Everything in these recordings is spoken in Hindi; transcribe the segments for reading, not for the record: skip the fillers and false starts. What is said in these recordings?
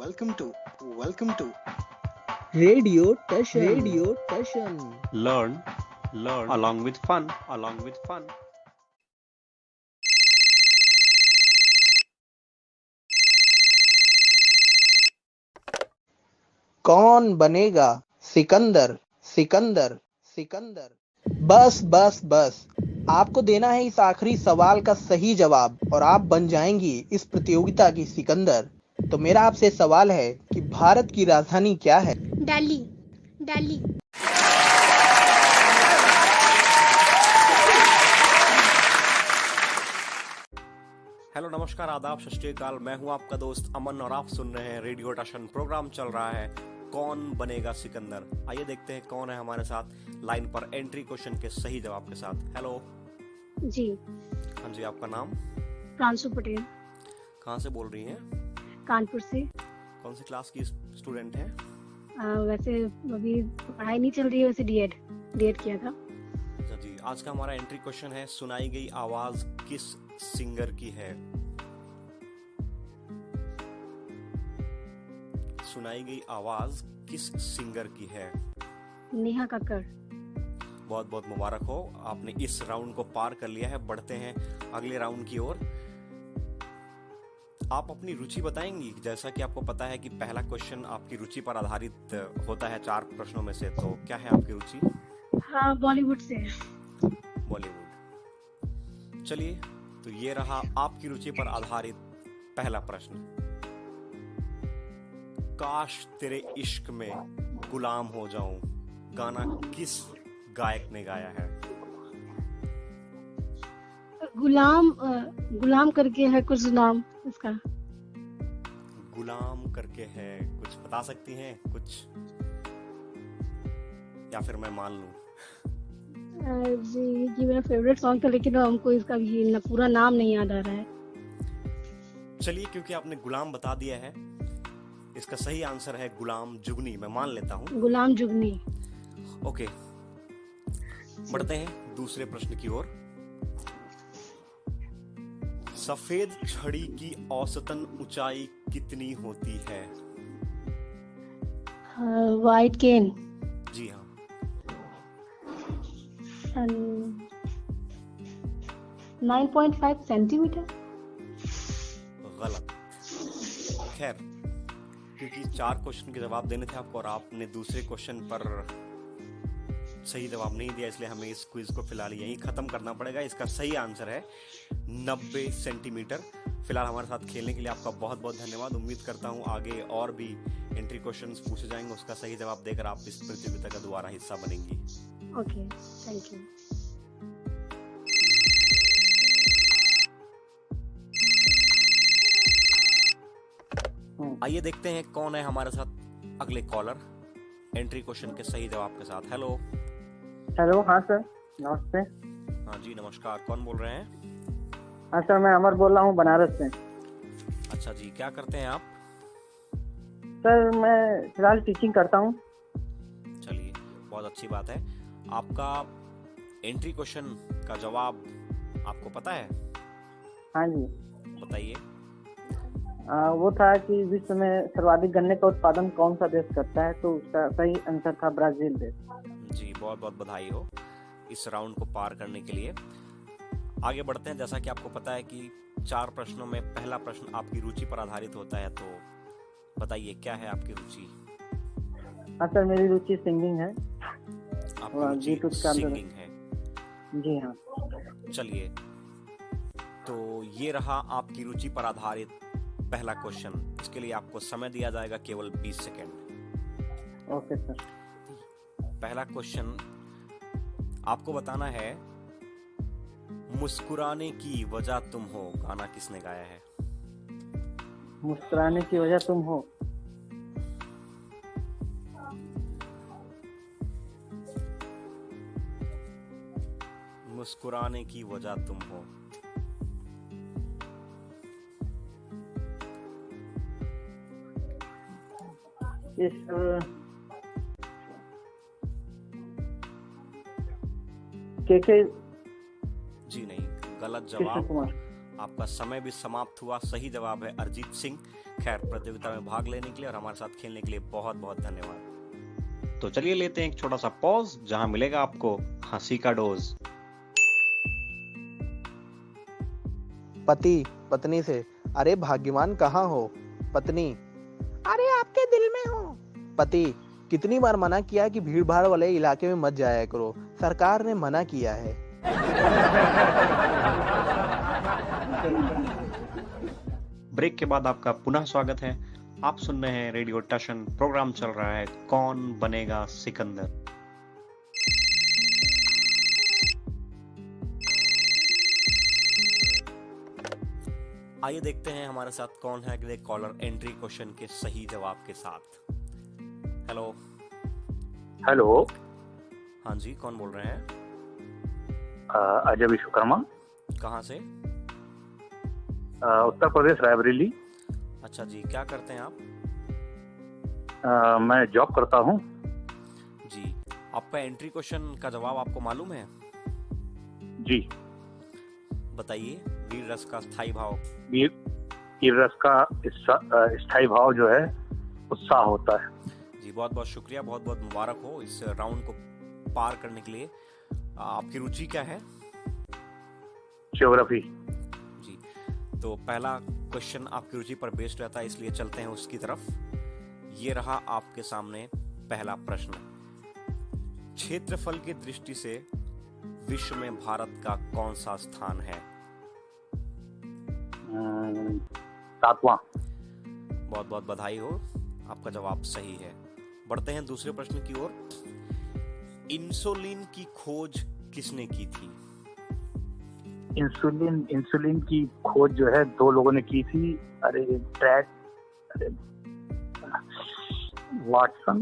welcome to Radio Tashan. Learn along with fun. कौन बनेगा सिकंदर सिकंदर सिकंदर। बस बस बस, आपको देना है इस आखिरी सवाल का सही जवाब और आप बन जाएंगी इस प्रतियोगिता की सिकंदर। तो मेरा आपसे सवाल है कि भारत की राजधानी क्या है? दिल्ली। हेलो, नमस्कार, आदाब, सत श्री अकाल। मैं हूं आपका दोस्त अमन और आप सुन रहे हैं रेडियो टशन। प्रोग्राम चल रहा है कौन बनेगा सिकंदर। आइए देखते हैं कौन है हमारे साथ लाइन पर एंट्री क्वेश्चन के सही जवाब के साथ। हेलो जी, हाँ जी, आपका नाम? प्रांशु पटेल, कहाँ से बोल रही हैं? कानपुर से। कौन सी क्लास की स्टूडेंट हैं? वैसे अभी पढ़ाई नहीं चल रही है, वैसे डीएड किया था। अच्छा जी, आज का हमारा एंट्री क्वेश्चन है सुनाई गई आवाज किस सिंगर की है? सुनाई गई आवाज किस सिंगर की है? नेहा कक्कड़। बहुत बहुत मुबारक हो, आपने इस राउंड को पार कर लिया है। बढ़ते हैं अगले राउंड की ओर। आप अपनी रुचि बताएंगी। जैसा कि आपको पता है कि पहला क्वेश्चन आपकी रुचि पर आधारित होता है 4 प्रश्नों में से। तो क्या है आपकी रुचि? हाँ, बॉलीवुड से। बॉलीवुड। चलिए, तो ये रहा आपकी रुचि पर आधारित पहला प्रश्न। काश तेरे इश्क में गुलाम हो जाऊं, गाना किस गायक ने गाया है? गुलाम करके है कुछ नाम इसका। गुलाम करके है कुछ, बता सकती हैं कुछ या फिर मैं मान लूं? जी, ये मेरा फेवरेट सॉन्ग था, लेकिन हमको इसका भी पूरा नाम नहीं याद आ रहा है। चलिए, क्योंकि आपने गुलाम बता दिया है, इसका सही आंसर है गुलाम जुगनी। मैं मान लेता हूँ गुलाम जुगनी। ओके, बढ़ते हैं दूसरे प्रश्न की ओर। सफेद छड़ी की औसतन ऊंचाई कितनी होती है? वाइट केन। जी हाँ। 9.5 सेंटीमीटर। गलत। खैर, क्योंकि 4 क्वेश्चन के जवाब देने थे आपको और आपने दूसरे क्वेश्चन पर सही जवाब नहीं दिया, इसलिए हमें इस क्विज को फिलहाल यहीं खत्म करना पड़ेगा। इसका सही आंसर है 90 सेंटीमीटर। फिलहाल हमारे साथ खेलने के लिए आपका बहुत बहुत धन्यवाद। उम्मीद करता हूँ आगे और भी एंट्री क्वेश्चंस पूछे जाएंगे, उसका सही जवाब देकर आप इस प्रतियोगिता का दोबारा हिस्सा बनेंगी। Okay, thank you. आइए देखते हैं कौन है हमारे साथ अगले कॉलर एंट्री क्वेश्चन के सही जवाब के साथ। हेलो। हाँ सर, नमस्ते। हाँ जी, नमस्कार, कौन बोल रहे हैं? हाँ सर, मैं अमर बोल रहा हूँ बनारस से। अच्छा जी, क्या करते हैं आप? सर, मैं फिलहाल टीचिंग करता हूँ। चलिए, बहुत अच्छी बात है। आपका एंट्री क्वेश्चन का जवाब आपको पता है? हाँ जी। बताइए। वो था कि विश्व में सर्वाधिक गन्ने का उत्पादन कौन सा देश करता है, तो उसका सही आंसर था ब्राजील देश। जी, बहुत बहुत बधाई हो इस राउंड को पार करने के लिए। आगे बढ़ते हैं। जैसा कि आपको पता है कि 4 प्रश्नों में पहला प्रश्न आपकी रुचि पर आधारित होता है, तो बताइए क्या है आपकी रुचि? हाँ सर, मेरी रुचि सिंगिंग है। आपकी रुचि सिंगिंग है? जी हाँ। चलिए, तो ये रहा आपकी रुचि पर आधारित पहला क्वेश्चन। इसके लिए आपको समय दिया जाएगा केवल 20 सेकेंड। Okay sir. पहला क्वेश्चन आपको बताना है, मुस्कुराने की वजह तुम हो गाना किसने गाया है? मुस्कुराने की वजह तुम हो। मुस्कुराने की वजह तुम हो। इस के जी नहीं, गलत कृष्ण जवाब। कुमार। आपका समय भी समाप्त हुआ। सही जवाब है अरिजीत सिंह। खैर, प्रतियोगिता में भाग लेने के लिए और हमारे साथ खेलने के लिए बहुत बहुत धन्यवाद। तो चलिए लेते हैं एक छोटा सा पॉज, जहां मिलेगा आपको हंसी का डोज। पति पत्नी से, अरे भाग्यवान कहाँ हो? पत्नी, अरे आपके दिल में हो। पति, कितनी बार मना किया कि भीड़ भाड़ वाले इलाके में मत जाया करो, सरकार ने मना किया है। ब्रेक के बाद आपका पुनः स्वागत है। आप सुन रहे हैं रेडियो टशन। प्रोग्राम चल रहा है कौन बनेगा सिकंदर। आइए देखते हैं हमारे साथ कौन है अगले कॉलर एंट्री क्वेश्चन के सही जवाब के साथ। हेलो। हेलो। हाँ जी, कौन बोल रहे हैं? अजय विश्वकर्मा। कहाँ से? उत्तर प्रदेश, रायबरेली। अच्छा जी, क्या करते हैं आप? मैं जॉब करता हूँ जी। आपका एंट्री क्वेश्चन का जवाब आपको मालूम है? जी। बताइए। वीर रस का स्थायी भाव। वीर रस का स्थायी भाव जो है उत्साह होता है। जी, बहुत बहुत शुक्रिया, बहुत बहुत मुबारक हो इस राउंड को पार करने के लिए। आपकी रुचि क्या है? ज्योग्राफी। जी, तो पहला क्वेश्चन आपकी रुचि पर बेस्ड रहता है, इसलिए चलते हैं उसकी तरफ। ये रहा आपके सामने पहला प्रश्न। क्षेत्रफल की दृष्टि से विश्व में भारत का कौन सा स्थान है? 7वां। बहुत बहुत बधाई हो, आपका जवाब सही है। बढ़ते हैं दूसरे प्रश्न की ओर। इंसुलिन की खोज किसने की थी? इंसुलिन की खोज जो है 2 लोगों ने की थी। वाटसन,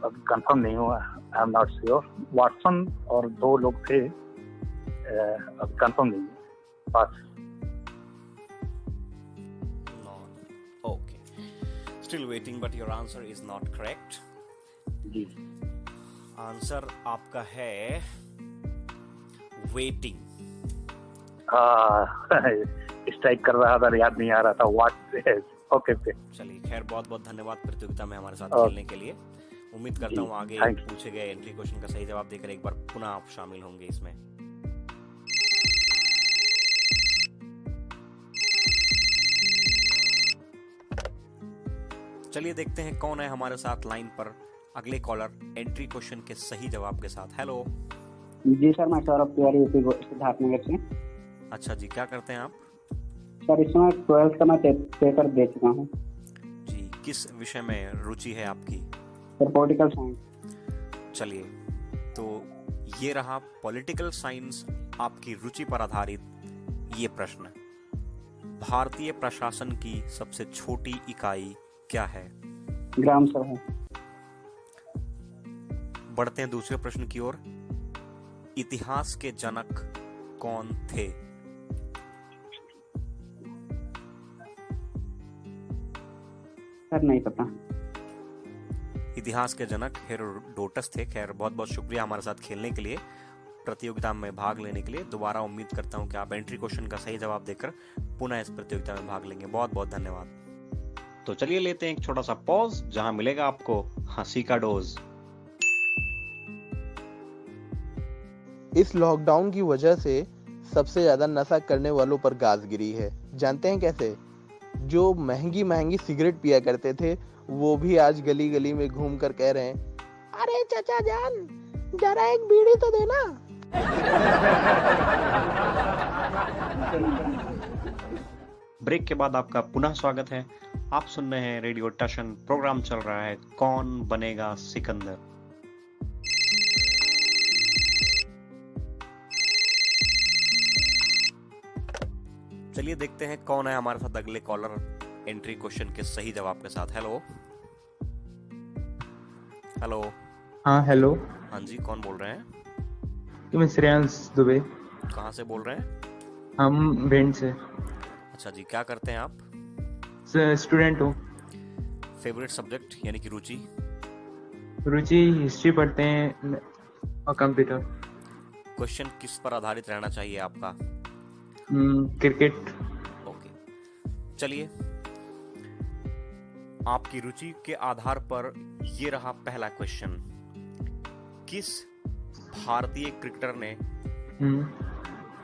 अब कंफर्म नहीं हुआ, I am not sure. Watson और 2 लोग थे, अब कंफर्म नहीं है। Pass. Okay. Still waiting, but your answer is not correct. जी। आंसर आपका है वेटिंग। स्ट्राइक कर रहा था, याद नहीं आ रहा था। ओके। चलिए, खैर, बहुत बहुत धन्यवाद प्रतियोगिता में हमारे साथ खेलने के लिए। उम्मीद करता हूँ आगे पूछे गए एंट्री क्वेश्चन का सही जवाब देकर एक बार पुनः आप शामिल होंगे इसमें। चलिए देखते हैं कौन है हमारे साथ लाइन पर अगले कॉलर एंट्री क्वेश्चन के सही जवाब के साथ। हेलो। जी सर, मैं सौरभ तिवारी, यूपी सिद्धार्थनगर से। अच्छा जी, क्या करते हैं आप? सर, इस समय 12th का मैं पेपर दे चुका हूँ। जी, किस विषय में रुचि है आपकी? Sir, political science. चलिए, तो ये रहा पॉलिटिकल साइंस आपकी रुचि पर आधारित ये प्रश्न। भारतीय प्रशासन की सबसे छोटी इकाई क्या है? ग्राम सभा। बढ़ते हैं दूसरे प्रश्न की ओर। इतिहास के जनक कौन थे? सर, नहीं पता। इतिहास के जनक हेरोडोटस थे। खैर, बहुत बहुत शुक्रिया हमारे साथ खेलने के लिए, प्रतियोगिता में भाग लेने के लिए। दोबारा उम्मीद करता हूं कि आप एंट्री क्वेश्चन का सही जवाब देकर पुनः इस प्रतियोगिता में भाग लेंगे। बहुत बहुत धन्यवाद। तो चलिए लेते हैं एक छोटा सा पॉज, जहां मिलेगा आपको हंसी का डोज। इस लॉकडाउन की वजह से सबसे ज्यादा नशा करने वालों पर गाज गिरी है। जानते हैं कैसे? जो महंगी महंगी सिगरेट पिया करते थे, वो भी आज गली गली में घूमकर कह रहे हैं, अरे चाचा जान, जरा एक बीड़ी तो देना। ब्रेक के बाद आपका पुनः स्वागत है। आप सुन रहे हैं रेडियो टशन। प्रोग्राम चल रहा है कौन बनेगा सिकंदर। चलिए देखते हैं कौन है हमारे साथ अगले कॉलर एंट्री क्वेश्चन के सही जवाब के साथ। हेलो। हेलो। हाँ, हेलो। हाँ जी, कौन बोल रहे हैं? मैं श्रेयांश दुबे। कहाँ से बोल रहे हैं? हम भिंड से। अच्छा जी, क्या करते हैं आप? स्टूडेंट हूँ। फेवरेट सब्जेक्ट यानी कि रुचि? रुचि हिस्ट्री पढ़ते हैं और कंप्यूटर। क्वेश्चन किस पर आधारित रहना चाहिए आपका? क्रिकेट। ओके, चलिए आपकी रुचि के आधार पर ये रहा पहला क्वेश्चन। किस भारतीय क्रिकेटर ने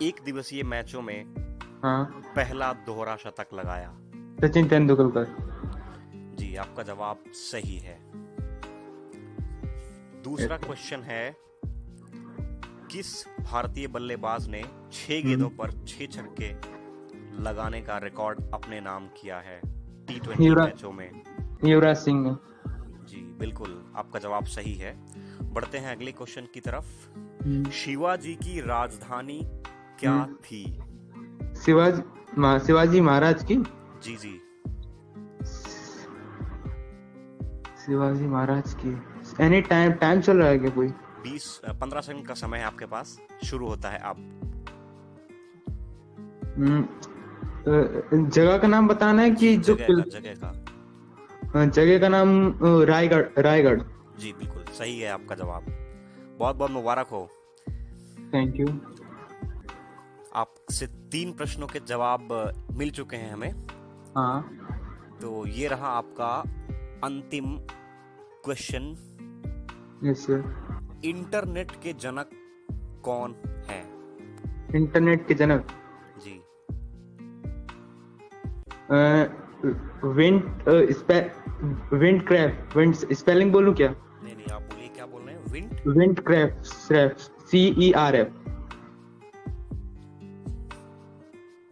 एक दिवसीय मैचों में हाँ, पहला दोहरा शतक लगाया? सचिन तेंदुलकर। जी, आपका जवाब सही है। दूसरा क्वेश्चन है, किस भारतीय बल्लेबाज ने 6 गेंदों पर 6 छक्के लगाने का रिकॉर्ड अपने नाम किया है T20 मैचों में? युवराज सिंह ने। जी बिल्कुल, आपका जवाब सही है। बढ़ते हैं अगले क्वेश्चन की तरफ। शिवाजी की राजधानी क्या थी? शिवाजी महाराज की। जी जी, शिवाजी महाराज की। एनी टाइम चल रहा है क्या कोई? 15 सेकंड का समय है आपके पास, शुरू होता है अब। जगह का नाम बताना है कि जो जगह का नाम रायगढ़। जी बिल्कुल सही है आपका जवाब। बहुत बहुत मुबारक हो। Thank you. आपसे 3 प्रश्नों के जवाब मिल चुके हैं हमें। हाँ, तो ये रहा आपका अंतिम क्वेश्चन। Yes sir. इंटरनेट के जनक कौन है? इंटरनेट के जनक? जी, विंड स्पेलिंग बोलूं क्या? नहीं, आप बोलिए क्या बोल रहे हैं। विंडक्राफ्ट, CERF।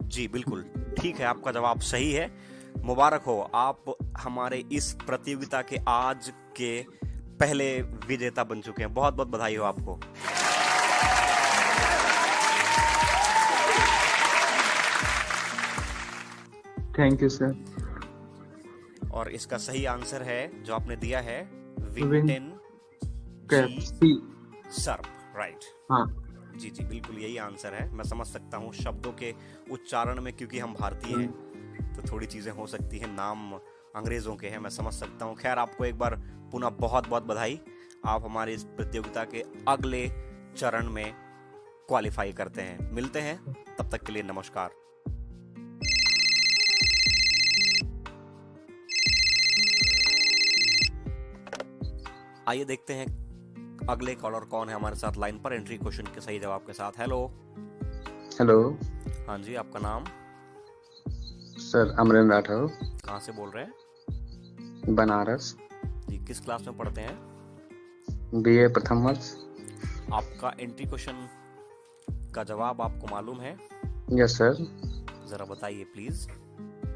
जी बिल्कुल ठीक है, आपका जवाब सही है। मुबारक हो, आप हमारे इस प्रतियोगिता के आज के पहले विजेता बन चुके हैं। बहुत बहुत बधाई हो आपको। Thank you sir. और इसका सही आंसर है जो आपने दिया है, विंटेन सर्प, राइट। हाँ जी जी बिल्कुल यही आंसर है। मैं समझ सकता हूँ शब्दों के उच्चारण में, क्योंकि हम भारतीय हैं तो थोड़ी चीजें हो सकती हैं, नाम अंग्रेजों के हैं, मैं समझ सकता हूँ। खैर, आपको एक बार पुनः बहुत बहुत बधाई। आप हमारी इस प्रतियोगिता के अगले चरण में क्वालिफाई करते हैं। मिलते हैं, तब तक के लिए नमस्कार। आइए देखते हैं अगले कॉलर कौन है हमारे साथ लाइन पर, एंट्री क्वेश्चन के सही जवाब के साथ। हेलो। हेलो हाँ जी, आपका नाम? सर, अमरेंद्र राठौर। कहाँ से बोल रहे हैं? बनारस। जी, किस क्लास में पढ़ते हैं? BA प्रथम वर्ष। आपका एंट्री क्वेश्चन का जवाब आपको मालूम है? Yes sir. जरा बताइए प्लीज।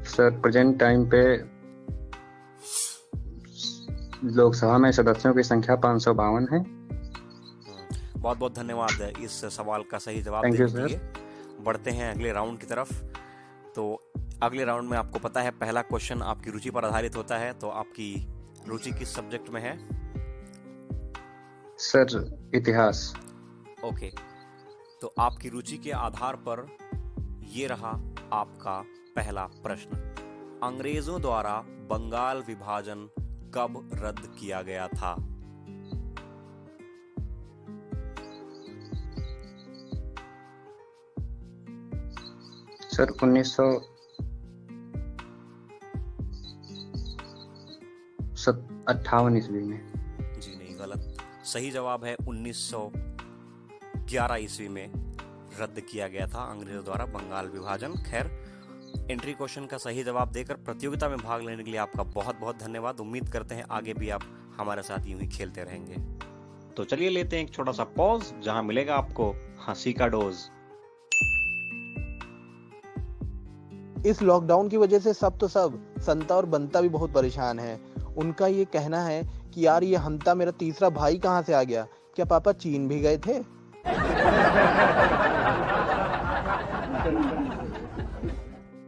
सर, प्रेजेंट टाइम पे लोकसभा में सदस्यों की संख्या 552 है। बहुत बहुत धन्यवाद इस सवाल का सही जवाब Thank देने you, के लिए। बढ़ते हैं अगले राउंड की तरफ। तो अगले राउंड में आपको पता है पहला क्वेश्चन आपकी रुचि पर आधारित होता है। तो आपकी रुचि किस सब्जेक्ट में है? सर, इतिहास। ओके, तो आपकी रुचि के आधार पर ये रहा आपका पहला प्रश्न। अंग्रेजों द्वारा बंगाल विभाजन कब रद्द किया गया था? सर, 1958 ईस्वी में। जी नहीं, गलत। सही जवाब है 1911 ईस्वी में रद्द किया गया था अंग्रेजों द्वारा बंगाल विभाजन। खैर, एंट्री क्वेश्चन का सही जवाब देकर प्रतियोगिता में भाग लेने के लिए आपका बहुत बहुत धन्यवाद। उम्मीद करते हैं आगे भी आप हमारे साथ यूं ही खेलते रहेंगे। तो चलिए लेते हैं एक छोटा सा पॉज, जहां मिलेगा आपको हंसी का डोज। इस लॉकडाउन की वजह से सब संता और बंता भी बहुत परेशान है। उनका ये कहना है कि यार, ये हंता मेरा तीसरा भाई कहाँ से आ गया? क्या पापा चीन भी गए थे?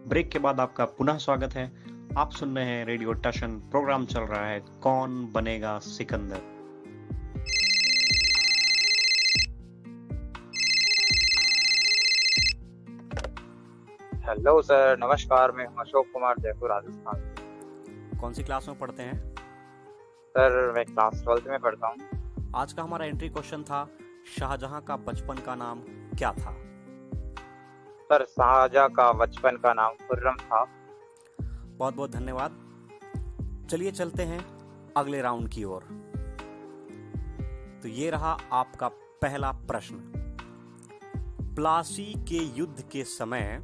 ब्रेक के बाद आपका पुनः स्वागत है। आप सुन रहे हैं रेडियो टशन। प्रोग्राम चल रहा है कौन बनेगा सिकंदर। हेलो सर, नमस्कार। मैं अशोक कुमार, जयपुर, राजस्थान। कौन सी क्लास में पढ़ते हैं? सर, मैं क्लास 12th में पढ़ता हूँ। आज का हमारा एंट्री क्वेश्चन था, शाहजहां का बचपन का नाम क्या था? सर शाहजहां का बचपन का नाम खुर्रम था। बहुत बहुत धन्यवाद। चलिए चलते हैं अगले राउंड की ओर। तो ये रहा आपका पहला प्रश्न। प्लासी के युद्ध के समय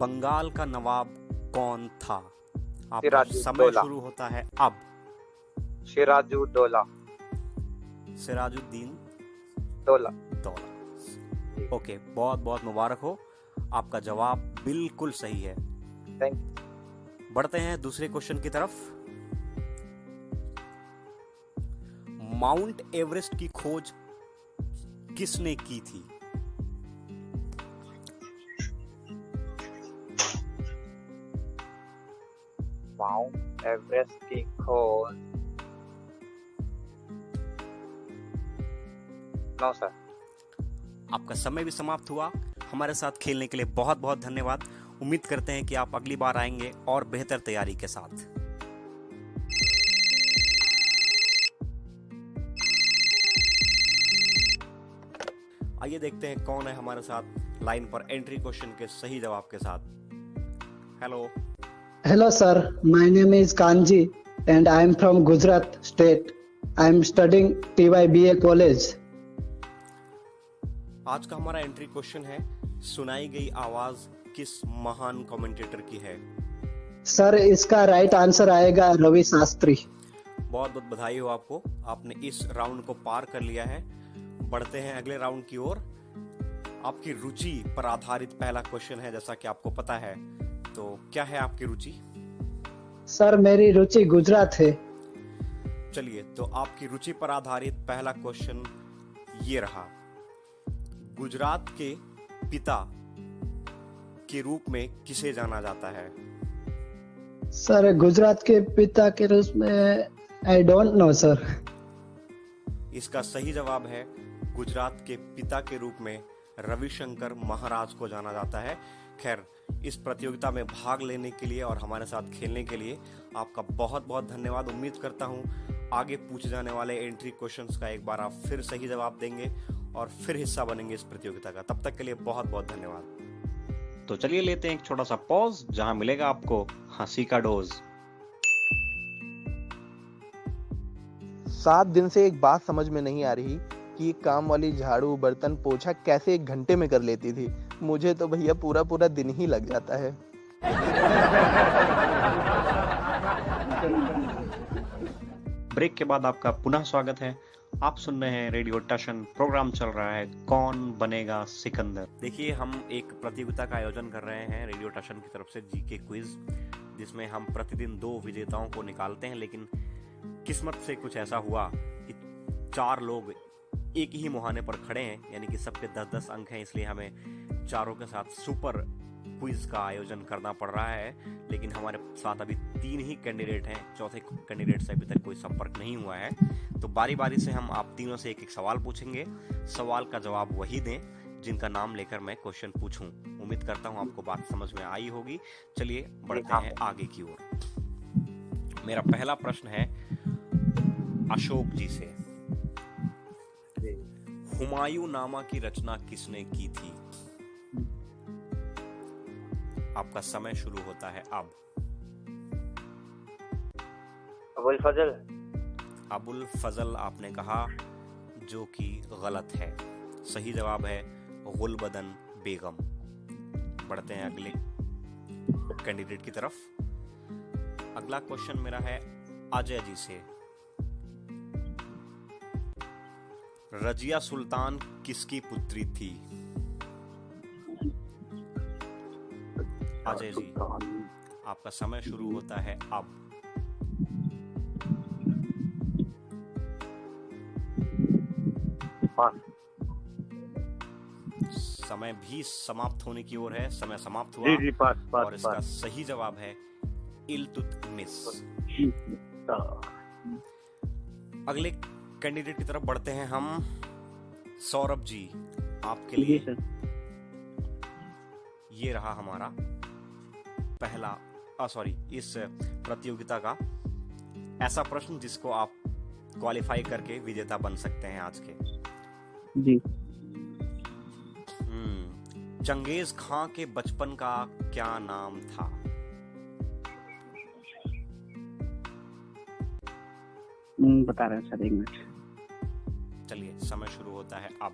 बंगाल का नवाब कौन था? आपका समय शुरू होता है अब। सिराजुद्दौला। सिराजुद्दीन दौला। ओके, बहुत बहुत मुबारक हो, आपका जवाब बिल्कुल सही है। Thank you. बढ़ते हैं दूसरे क्वेश्चन की तरफ। माउंट एवरेस्ट की खोज किसने की थी? माउंट एवरेस्ट की खोज, नो सर। आपका समय भी समाप्त हुआ। हमारे साथ खेलने के लिए बहुत बहुत धन्यवाद। उम्मीद करते हैं कि आप अगली बार आएंगे और बेहतर तैयारी के साथ। आइए देखते हैं कौन है हमारे साथ लाइन पर एंट्री क्वेश्चन के सही जवाब के साथ। Hello. Hello sir, my name is Kanji and I am from Gujarat state. I am studying TYBA college. आज का हमारा एंट्री क्वेश्चन है, सुनाई गई आवाज किस महान कमेंटेटर की है? सर इसका राइट आंसर आएगा रवि शास्त्री। बहुत बहुत बधाई हो आपको, आपने इस राउंड को पार कर लिया है। बढ़ते हैं अगले राउंड की ओर। आपकी रुचि पर आधारित पहला क्वेश्चन है, जैसा कि आपको पता है। तो क्या है आपकी रुचि? सर मेरी रुचि गुजरात है। चलिए, तो आपकी रुचि पर आधारित पहला क्वेश्चन ये रहा। गुजरात के पिता के रूप में किसे जाना जाता है? सर गुजरात के पिता के रूप में आई डोंट नो सर। इसका सही जवाब है, गुजरात के पिता के रूप में रविशंकर महाराज को जाना जाता है। खैर, इस प्रतियोगिता में भाग लेने के लिए और हमारे साथ खेलने के लिए आपका बहुत बहुत धन्यवाद। उम्मीद करता हूं आगे पूछे जाने वाले एंट्री क्वेश्चंस का एक बार आप फिर सही जवाब देंगे और फिर हिस्सा बनेंगे इस प्रतियोगिता का। तब तक के लिए बहुत बहुत धन्यवाद। तो चलिए लेते हैं एक छोटा सा पॉज, जहां मिलेगा आपको हंसी का डोज। 7 दिन से एक बात समझ में नहीं आ रही कि ये काम वाली झाड़ू बर्तन पोछा कैसे 1 घंटे में कर लेती थी। मुझे तो भैया पूरा पूरा दिन ही लग जाता है। ब्रेक के बाद आपका पुनः स्वागत है। आप सुन रहे हैं रेडियो टशन। प्रोग्राम चल रहा है कौन बनेगा सिकंदर। देखिए, हम एक प्रतियोगिता का आयोजन कर रहे हैं रेडियो टशन की तरफ से, जीके क्विज, जिसमें हम प्रतिदिन 2 विजेताओं को निकालते हैं। लेकिन किस्मत से कुछ ऐसा हुआ कि 4 लोग एक ही मुहाने पर खड़े हैं, यानी कि सबके 10-10 अंक हैं। इसलिए हमें चारों के साथ सुपर क्विज का आयोजन करना पड़ रहा है। लेकिन हमारे साथ अभी 3 ही कैंडिडेट हैं, चौथे कैंडिडेट से अभी तक कोई संपर्क नहीं हुआ है। तो बारी बारी से हम आप तीनों से एक-एक सवाल पूछेंगे। सवाल का जवाब वही दें जिनका नाम लेकर मैं क्वेश्चन पूछूं। उम्मीद करता हूं आपको बात समझ में आई होगी। चलिए बढ़ते हैं आगे की ओर। मेरा पहला प्रश्न है अशोक जी से। हुमायूं नामा की रचना किसने की थी? आपका समय शुरू होता है अब। अबुल फजल। अबुल फजल आपने कहा, जो कि गलत है। सही जवाब है गुलबदन बेगम। बढ़ते हैं अगले कैंडिडेट की तरफ। अगला क्वेश्चन मेरा है अजय जी से। रजिया सुल्तान किसकी पुत्री थी? अजय जी, आपका समय शुरू होता है अब। समय भी समाप्त होने की ओर है। समय समाप्त हुआ। जी, पास, और इसका सही जवाब है इल्तुतमिश। अगले कैंडिडेट की तरफ बढ़ते हैं हम। सौरभ जी, आपके लिए ये रहा हमारा पहला इस प्रतियोगिता का ऐसा प्रश्न जिसको आप क्वालिफाई करके विजेता बन सकते हैं आज के। जी। चंगेज खां के बचपन का क्या नाम था? बता रहे हैं सर, 1 मिनट। चलिए, समय शुरू होता है अब।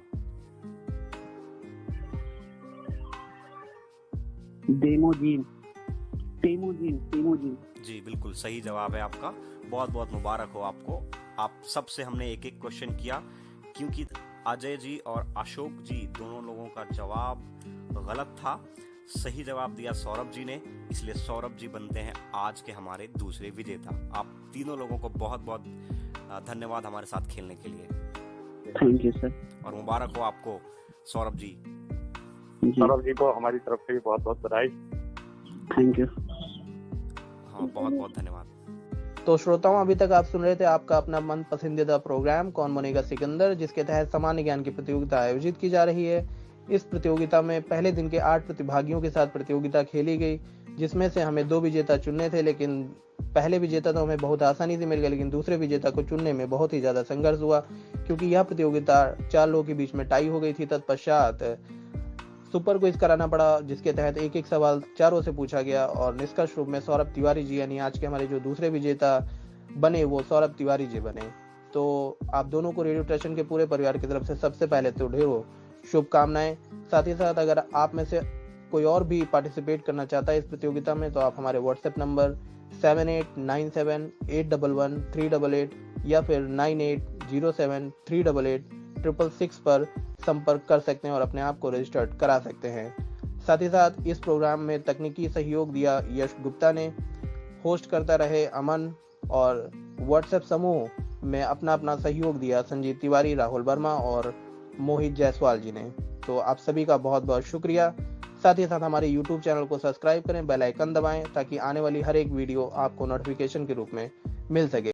तेमोजीन। जी, बिल्कुल सही जवाब है आपका। बहुत बहुत मुबारक हो आपको। आप सबसे हमने एक एक क्वेश्चन किया, क्योंकि अजय जी और अशोक जी दोनों लोगों का जवाब गलत था। सही जवाब दिया सौरभ जी ने, इसलिए सौरभ जी बनते हैं आज के हमारे दूसरे विजेता। आप तीनों लोगों को बहुत बहुत धन्यवाद हमारे साथ खेलने के लिए। Thank you sir. और मुबारक हो आपको सौरभ जी। सौरभ जी को हमारी तरफ से भी बहुत बहुत बधाई। Thank you. हाँ, बहुत बहुत धन्यवाद। तो श्रोताओं, अभी तक आप सुन रहे थे आपका अपना मन पसंदीदा प्रोग्राम कौन बनेगा सिकंदर, जिसके तहत सामान्य ज्ञान की प्रतियोगिता आयोजित की जा रही है। इस प्रतियोगिता में पहले दिन के 8 प्रतिभागियों के साथ प्रतियोगिता खेली गई, जिसमें से हमें 2 विजेता चुनने थे, लेकिन पहले विजेता तो हमें बहुत आसानी से मिल गया, लेकिन दूसरे विजेता को चुनने में बहुत ही ज्यादा संघर्ष हुआ, क्योंकि यह प्रतियोगिता 4 लोगों के बीच में टाई हो गई थी। तत्पश्चात सुपर क्विज कराना पड़ा, जिसके तहत एक एक सवाल चारों से पूछा गया और निष्कर्ष रूप में सौरभ तिवारी जी, यानी आज के हमारे जो दूसरे विजेता बने, वो सौरभ तिवारी जी बने। तो आप दोनों को रेडियो स्टेशन के पूरे परिवार की तरफ से सबसे पहले तो ढेरों शुभकामनाएं। साथ ही साथ अगर आप में से कोई और भी पार्टिसिपेट करना चाहता है इस प्रतियोगिता में, तो आप हमारे व्हाट्सएप नंबर 7897811388 या फिर 9807388666 पर संपर्क कर सकते हैं और अपने आप को रजिस्टर्ड करा सकते हैं। साथ ही साथ इस प्रोग्राम में तकनीकी सहयोग दिया यश गुप्ता ने, होस्ट करता रहे अमन, और व्हाट्सएप समूह में अपना अपना सहयोग दिया संजीव तिवारी, राहुल वर्मा और मोहित जायसवाल जी ने। तो आप सभी का बहुत बहुत शुक्रिया। साथ ही साथ हमारे YouTube चैनल को सब्सक्राइब करें, बेल आइकन दबाएं, ताकि आने वाली हर एक वीडियो आपको नोटिफिकेशन के रूप में मिल सके।